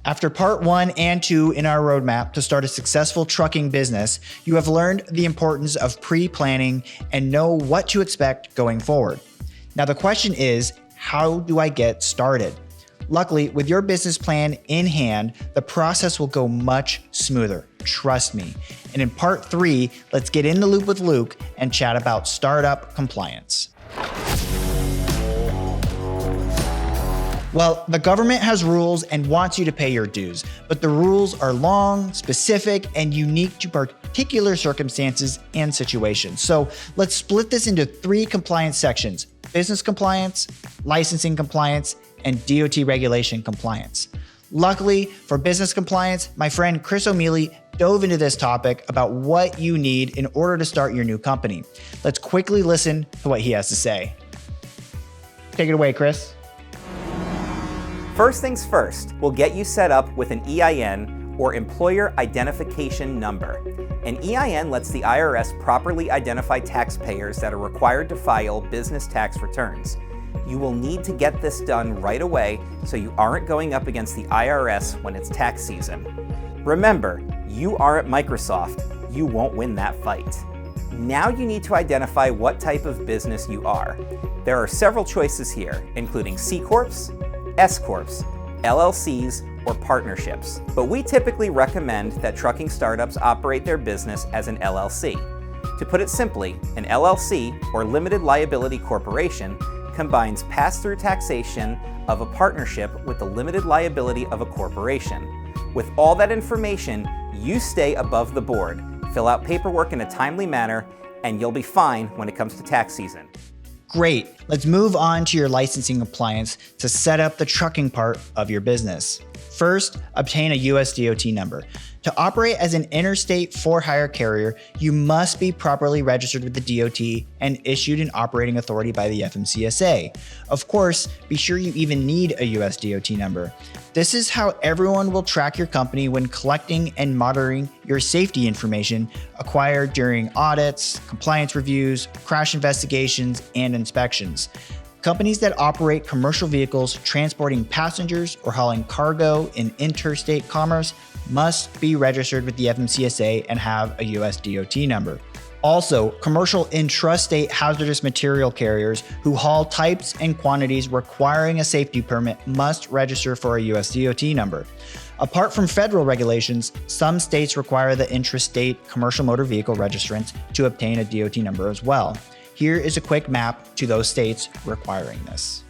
After part 1 and 2 in our roadmap to start a successful trucking business, you have learned the importance of pre-planning and know what to expect going forward. Now the question is, how do I get started? Luckily, with your business plan in hand, the process will go much smoother. Trust me. And in part 3, let's get in the loop with Luke and chat about startup compliance. Well, the government has rules and wants you to pay your dues, but the rules are long, specific, and unique to particular circumstances and situations. So let's split this into 3 compliance sections: business compliance, licensing compliance, and DOT regulation compliance. Luckily for business compliance, my friend Chris O'Mealy dove into this topic about what you need in order to start your new company. Let's quickly listen to what he has to say. Take it away, Chris. First things first, we'll get you set up with an EIN, or Employer Identification Number. An EIN lets the IRS properly identify taxpayers that are required to file business tax returns. You will need to get this done right away so you aren't going up against the IRS when it's tax season. Remember, you aren't Microsoft. You won't win that fight. Now you need to identify what type of business you are. There are several choices here, including C Corps, S Corps, LLCs, or partnerships. But we typically recommend that trucking startups operate their business as an LLC. To put it simply, an LLC, or limited liability corporation, combines pass-through taxation of a partnership with the limited liability of a corporation. With all that information, you stay above the board, fill out paperwork in a timely manner, and you'll be fine when it comes to tax season. Great. Let's move on to your licensing compliance to set up the trucking part of your business. First, obtain a US DOT number. To operate as an interstate for-hire carrier, you must be properly registered with the DOT and issued an operating authority by the FMCSA. Of course, be sure you even need a US DOT number. This is how everyone will track your company when collecting and monitoring your safety information acquired during audits, compliance reviews, crash investigations, and inspections. Companies that operate commercial vehicles transporting passengers or hauling cargo in interstate commerce must be registered with the FMCSA and have a US DOT number. Also, commercial intrastate hazardous material carriers who haul types and quantities requiring a safety permit must register for a US DOT number. Apart from federal regulations, some states require the intrastate commercial motor vehicle registrants to obtain a DOT number as well. Here is a quick map to those states requiring this.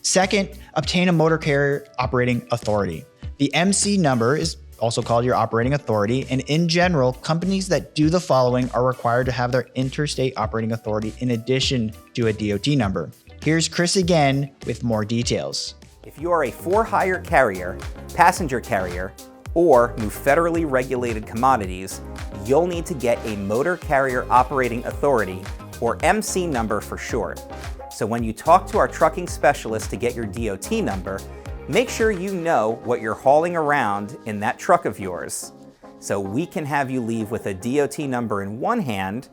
Second, obtain a motor carrier operating authority. The MC number is also called your operating authority, and in general, companies that do the following are required to have their interstate operating authority in addition to a DOT number. Here's Chris again with more details. If you are a for-hire carrier, passenger carrier, or move federally regulated commodities, you'll need to get a Motor Carrier Operating Authority, or MC number for short. So when you talk to our trucking specialist to get your DOT number, make sure you know what you're hauling around in that truck of yours, so we can have you leave with a DOT number in one hand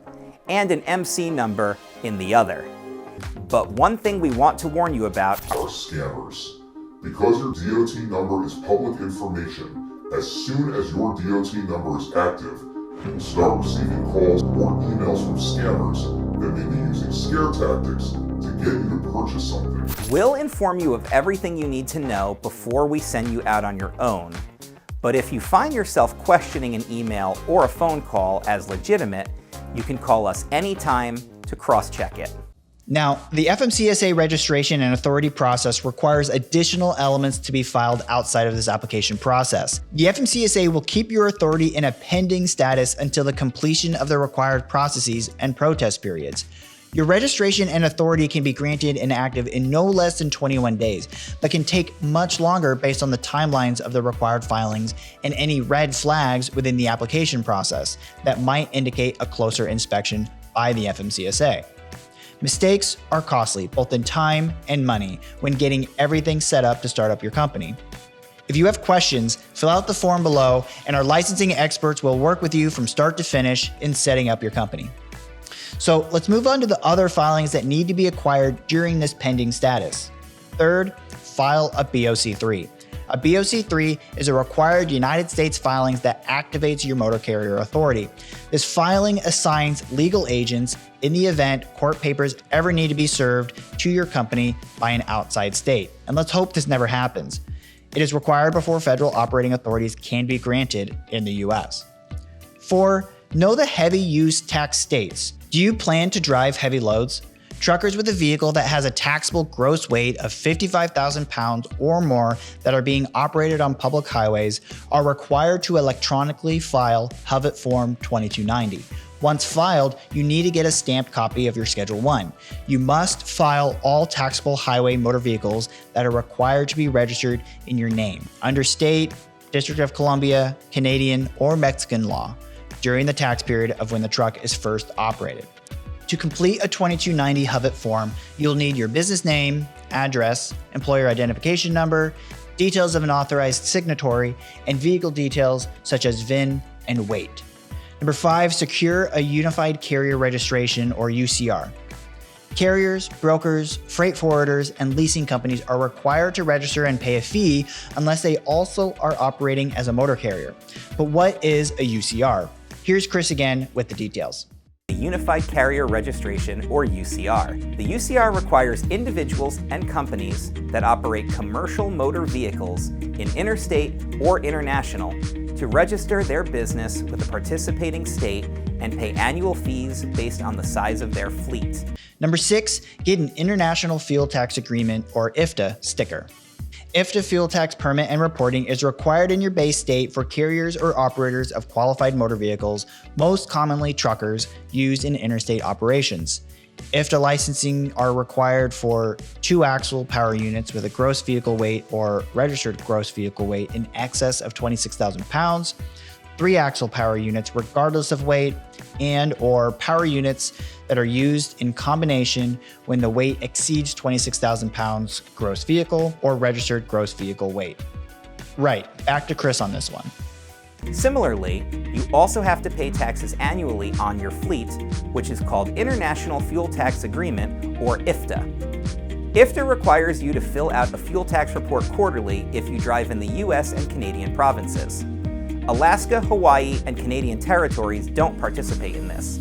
and an MC number in the other. But one thing we want to warn you about are scammers. Because your DOT number is public information, as soon as your DOT number is active, you will start receiving calls or emails from scammers that may be using scare tactics to get you to purchase something. We'll inform you of everything you need to know before we send you out on your own. But if you find yourself questioning an email or a phone call as legitimate, you can call us anytime to cross-check it. Now, the FMCSA registration and authority process requires additional elements to be filed outside of this application process. The FMCSA will keep your authority in a pending status until the completion of the required processes and protest periods. Your registration and authority can be granted and active in no less than 21 days, but can take much longer based on the timelines of the required filings and any red flags within the application process that might indicate a closer inspection by the FMCSA. Mistakes are costly, both in time and money, when getting everything set up to start up your company. If you have questions, fill out the form below, and our licensing experts will work with you from start to finish in setting up your company. So let's move on to the other filings that need to be acquired during this pending status. Third, file a BOC3. A BOC3 is a required United States filing that activates your motor carrier authority. This filing assigns legal agents in the event court papers ever need to be served to your company by an outside state. And let's hope this never happens. It is required before federal operating authorities can be granted in the US. 4. Know the heavy use tax states. Do you plan to drive heavy loads? Truckers with a vehicle that has a taxable gross weight of 55,000 pounds or more that are being operated on public highways are required to electronically file HVIT Form 2290. Once filed, you need to get a stamped copy of your Schedule 1. You must file all taxable highway motor vehicles that are required to be registered in your name under state, District of Columbia, Canadian, or Mexican law during the tax period of when the truck is first operated. To complete a 2290 HVIT form, you'll need your business name, address, employer identification number, details of an authorized signatory, and vehicle details such as VIN and weight. Number 5, secure a unified carrier registration or UCR. Carriers, brokers, freight forwarders, and leasing companies are required to register and pay a fee unless they also are operating as a motor carrier. But what is a UCR? Here's Chris again with the details. The Unified Carrier Registration, or UCR. The UCR requires individuals and companies that operate commercial motor vehicles in interstate or international to register their business with a participating state and pay annual fees based on the size of their fleet. Number 6, get an International Fuel Tax Agreement, or IFTA, sticker. IFTA fuel tax permit and reporting is required in your base state for carriers or operators of qualified motor vehicles, most commonly truckers, used in interstate operations. IFTA licensing are required for 2-axle power units with a gross vehicle weight or registered gross vehicle weight in excess of 26,000 pounds, 3-axle power units regardless of weight, and or power units that are used in combination when the weight exceeds 26,000 pounds gross vehicle or registered gross vehicle weight. Right, back to Chris on this one. Similarly, you also have to pay taxes annually on your fleet, which is called International Fuel Tax Agreement, or IFTA. IFTA requires you to fill out a fuel tax report quarterly if you drive in the US and Canadian provinces. Alaska, Hawaii, and Canadian territories don't participate in this.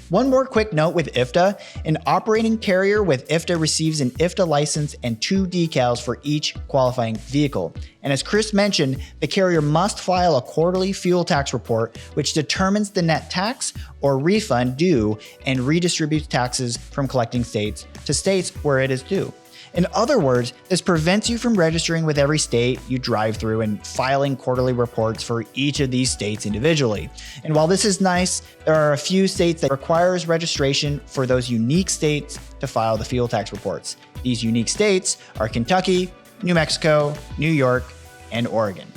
One more quick note with IFTA. An operating carrier with IFTA receives an IFTA license and 2 decals for each qualifying vehicle. And as Chris mentioned, the carrier must file a quarterly fuel tax report, which determines the net tax or refund due and redistributes taxes from collecting states to states where it is due. In other words, this prevents you from registering with every state you drive through and filing quarterly reports for each of these states individually. And while this is nice, there are a few states that requires registration for those unique states to file the fuel tax reports. These unique states are Kentucky, New Mexico, New York, and Oregon.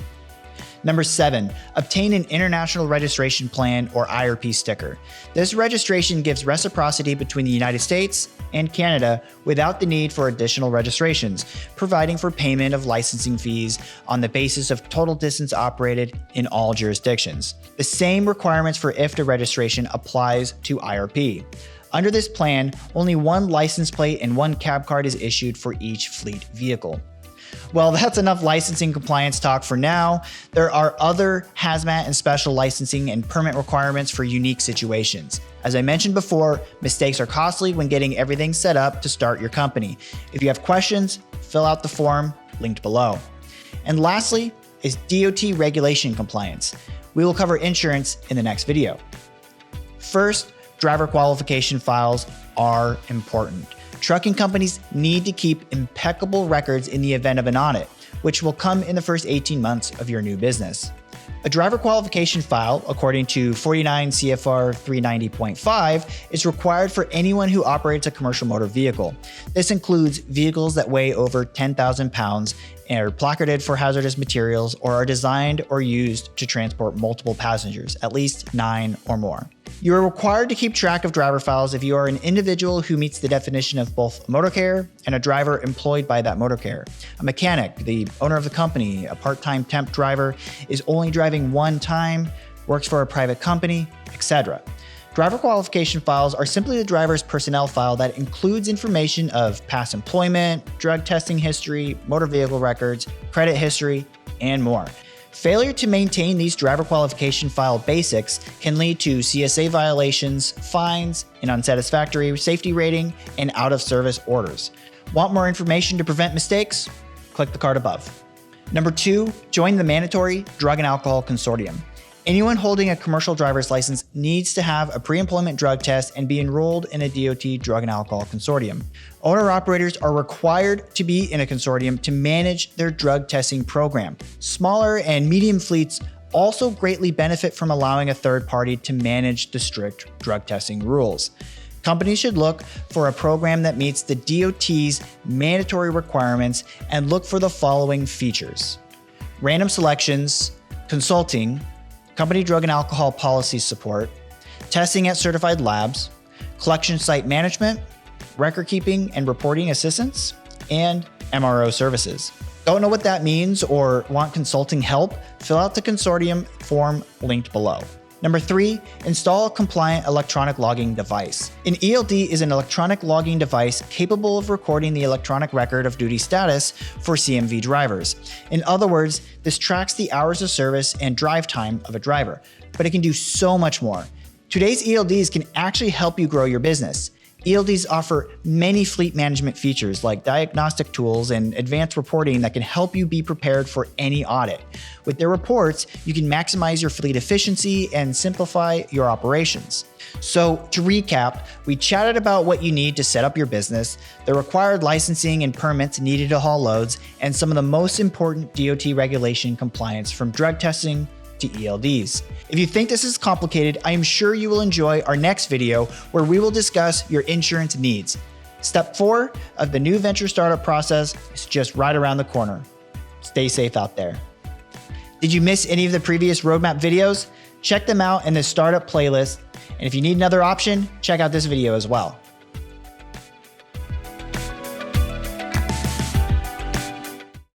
Number 7, obtain an International Registration Plan or IRP sticker. This registration gives reciprocity between the United States and Canada without the need for additional registrations, providing for payment of licensing fees on the basis of total distance operated in all jurisdictions. The same requirements for IFTA registration applies to IRP. Under this plan, only 1 license plate and 1 cab card is issued for each fleet vehicle. Well, that's enough licensing compliance talk for now. There are other hazmat and special licensing and permit requirements for unique situations. As I mentioned before, mistakes are costly when getting everything set up to start your company. If you have questions, fill out the form linked below. And lastly is DOT regulation compliance. We will cover insurance in the next video. First, driver qualification files are important. Trucking companies need to keep impeccable records in the event of an audit, which will come in the first 18 months of your new business. A driver qualification file, according to 49 CFR 390.5, is required for anyone who operates a commercial motor vehicle. This includes vehicles that weigh over 10,000 pounds, are placarded for hazardous materials, or are designed or used to transport multiple passengers, at least 9 or more. You are required to keep track of driver files if you are an individual who meets the definition of both a motor carrier and a driver employed by that motor carrier. A mechanic, the owner of the company, a part-time temp driver, is only driving one time, works for a private company, etc. Driver qualification files are simply the driver's personnel file that includes information of past employment, drug testing history, motor vehicle records, credit history, and more. Failure to maintain these driver qualification file basics can lead to CSA violations, fines, an unsatisfactory safety rating, and out-of-service orders. Want more information to prevent mistakes? Click the card above. Number 2, join the mandatory Drug and Alcohol Consortium. Anyone holding a commercial driver's license needs to have a pre-employment drug test and be enrolled in a DOT Drug and Alcohol Consortium. Owner-operators are required to be in a consortium to manage their drug testing program. Smaller and medium fleets also greatly benefit from allowing a third party to manage the strict drug testing rules. Companies should look for a program that meets the DOT's mandatory requirements and look for the following features: random selections, consulting, company drug and alcohol policy support, testing at certified labs, collection site management, record keeping and reporting assistance, and MRO services. Don't know what that means or want consulting help? Fill out the consortium form linked below. Number 3, install a compliant electronic logging device. An ELD is an electronic logging device capable of recording the electronic record of duty status for CMV drivers. In other words, this tracks the hours of service and drive time of a driver, but it can do so much more. Today's ELDs can actually help you grow your business. ELDs offer many fleet management features like diagnostic tools and advanced reporting that can help you be prepared for any audit. With their reports, you can maximize your fleet efficiency and simplify your operations. So to recap, we chatted about what you need to set up your business, the required licensing and permits needed to haul loads, and some of the most important DOT regulation compliance from drug testing to ELDs. If you think this is complicated, I am sure you will enjoy our next video where we will discuss your insurance needs. Step 4 of the new venture startup process is just right around the corner. Stay safe out there. Did you miss any of the previous roadmap videos? Check them out in the startup playlist. And if you need another option, check out this video as well.